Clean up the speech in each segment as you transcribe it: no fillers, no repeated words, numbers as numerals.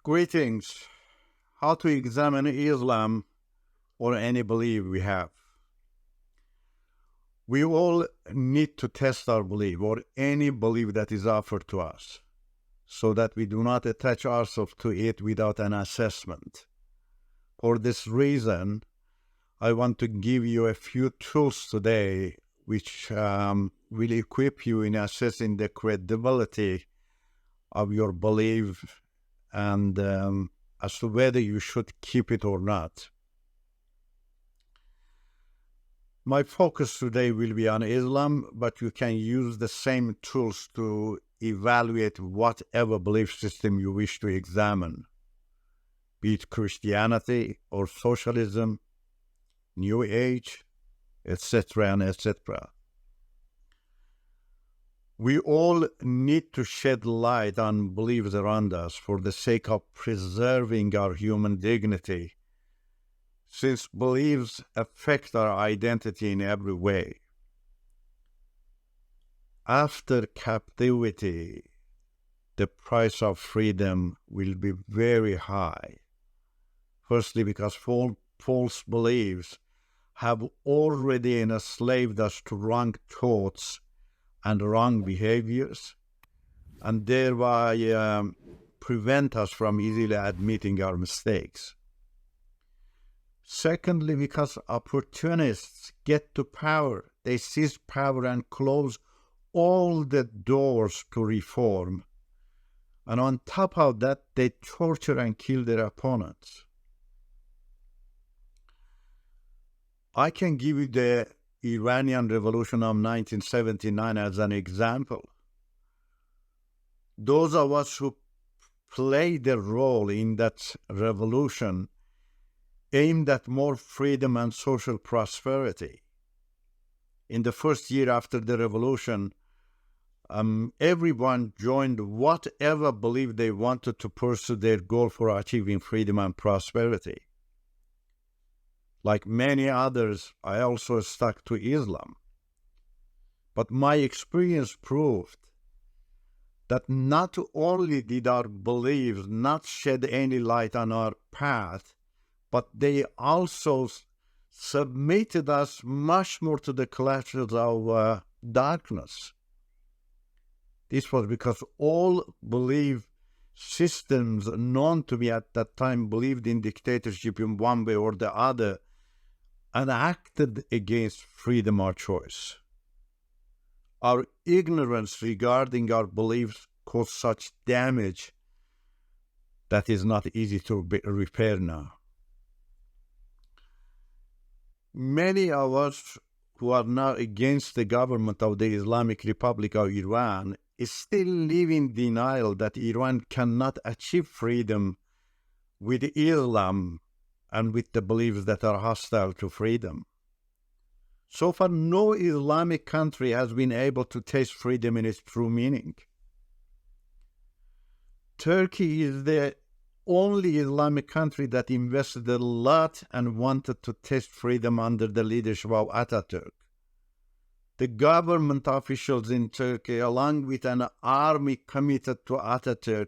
Greetings. How to examine Islam or any belief we have. We all need to test our belief or any belief that is offered to us so that we do not attach ourselves to it without an assessment. For this reason, I want to give you a few tools today which will equip you in assessing the credibility of your belief and as to whether you should keep it or not. My focus today will be on Islam, but you can use the same tools to evaluate whatever belief system you wish to examine, be it Christianity or socialism, New Age, etc. and etc. We all need to shed light on beliefs around us for the sake of preserving our human dignity, since beliefs affect our identity in every way. After captivity, the price of freedom will be very high. Firstly, because false beliefs have already enslaved us to wrong thoughts and wrong behaviors, and thereby prevent us from easily admitting our mistakes. Secondly, because opportunists get to power, they seize power and close all the doors to reform. And on top of that, they torture and kill their opponents. I can give you the Iranian Revolution of 1979 as an example. Those of us who played a role in that revolution aimed at more freedom and social prosperity. In the first year after the revolution, everyone joined whatever belief they wanted to pursue their goal for achieving freedom and prosperity. Like many others, I also stuck to Islam. But my experience proved that not only did our beliefs not shed any light on our path, but they also submitted us much more to the clutches of darkness. This was because all belief systems known to me at that time believed in dictatorship in one way or the other and acted against freedom or choice. Our ignorance regarding our beliefs caused such damage that is not easy to repair now. Many of us who are now against the government of the Islamic Republic of Iran still live in denial that Iran cannot achieve freedom with Islam and with the beliefs that are hostile to freedom. So far, no Islamic country has been able to taste freedom in its true meaning. Turkey is the only Islamic country that invested a lot and wanted to taste freedom under the leadership of Atatürk. The government officials in Turkey, along with an army committed to Atatürk,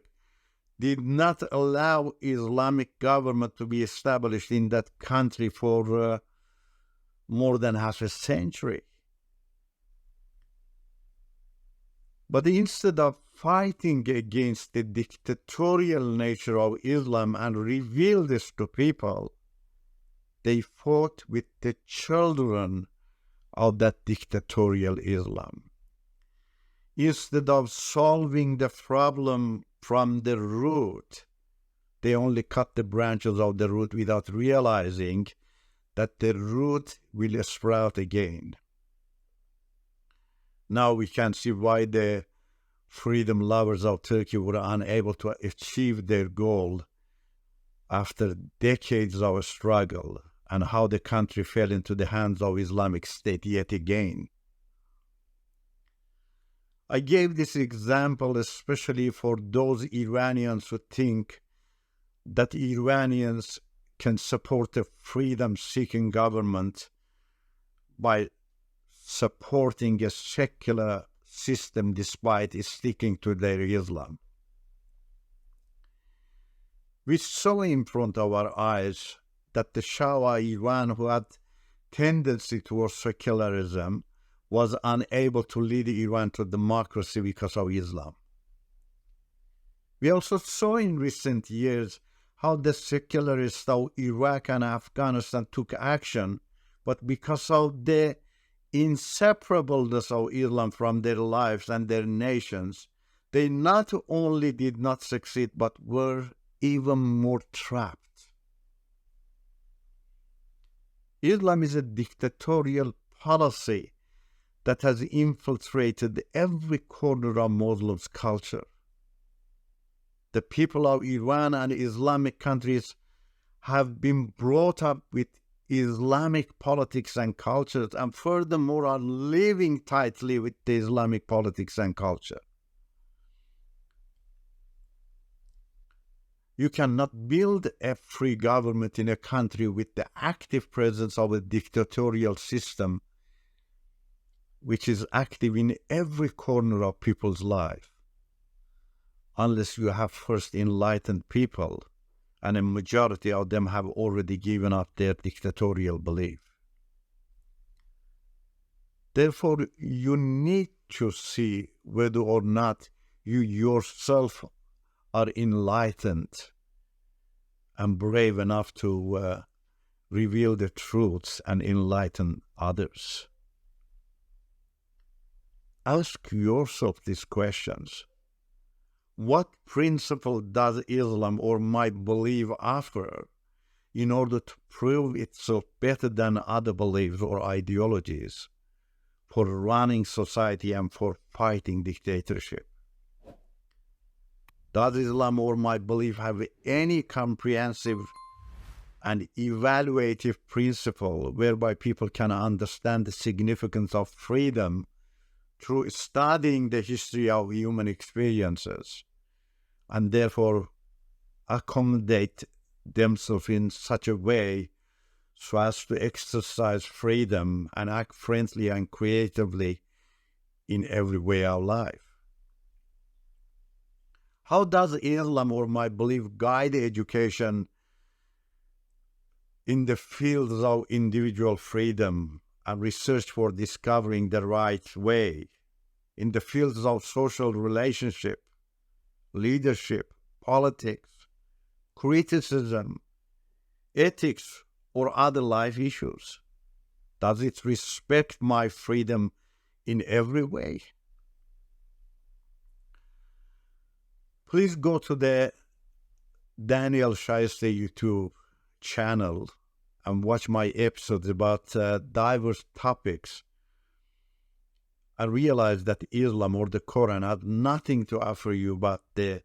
did not allow Islamic government to be established in that country for more than half a century. But instead of fighting against the dictatorial nature of Islam and reveal this to people, they fought with the children of that dictatorial Islam. Instead of solving the problem from the root, they only cut the branches of the root without realizing that the root will sprout again. Now we can see why the freedom lovers of Turkey were unable to achieve their goal after decades of struggle, and how the country fell into the hands of Islamic State yet again. I gave this example especially for those Iranians who think that Iranians can support a freedom-seeking government by supporting a secular system despite sticking to their Islam. We saw in front of our eyes that the Shah of Iran, who had tendency towards secularism, was unable to lead Iran to democracy because of Islam. We also saw in recent years how the secularists of Iraq and Afghanistan took action, but because of the inseparableness of Islam from their lives and their nations, they not only did not succeed, but were even more trapped. Islam is a dictatorial policy that has infiltrated every corner of Muslims' culture. The people of Iran and Islamic countries have been brought up with Islamic politics and cultures, and furthermore are living tightly with the Islamic politics and culture. You cannot build a free government in a country with the active presence of a dictatorial system which is active in every corner of people's life, unless you have first enlightened people, and a majority of them have already given up their dictatorial belief. Therefore, you need to see whether or not you yourself are enlightened and brave enough to reveal the truths and enlighten others. Ask yourself these questions. What principle does Islam or my belief offer in order to prove itself better than other beliefs or ideologies for running society and for fighting dictatorship? Does Islam or my belief have any comprehensive and evaluative principle whereby people can understand the significance of freedom through studying the history of human experiences, and therefore accommodate themselves in such a way so as to exercise freedom and act friendly and creatively in every way of life? How does Islam or my belief guide education in the fields of individual freedom and research for discovering the right way, in the fields of social relationship, leadership, politics, criticism, ethics, or other life issues? Does it respect my freedom in every way? Please go to the Daniel Shaiste YouTube channel and watch my episodes about diverse topics, and realize that Islam or the Quran have nothing to offer you but the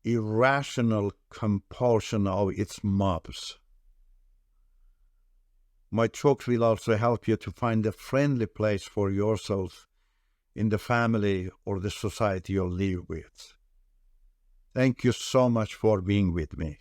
irrational compulsion of its mobs. My talks will also help you to find a friendly place for yourself in the family or the society you live with. Thank you so much for being with me.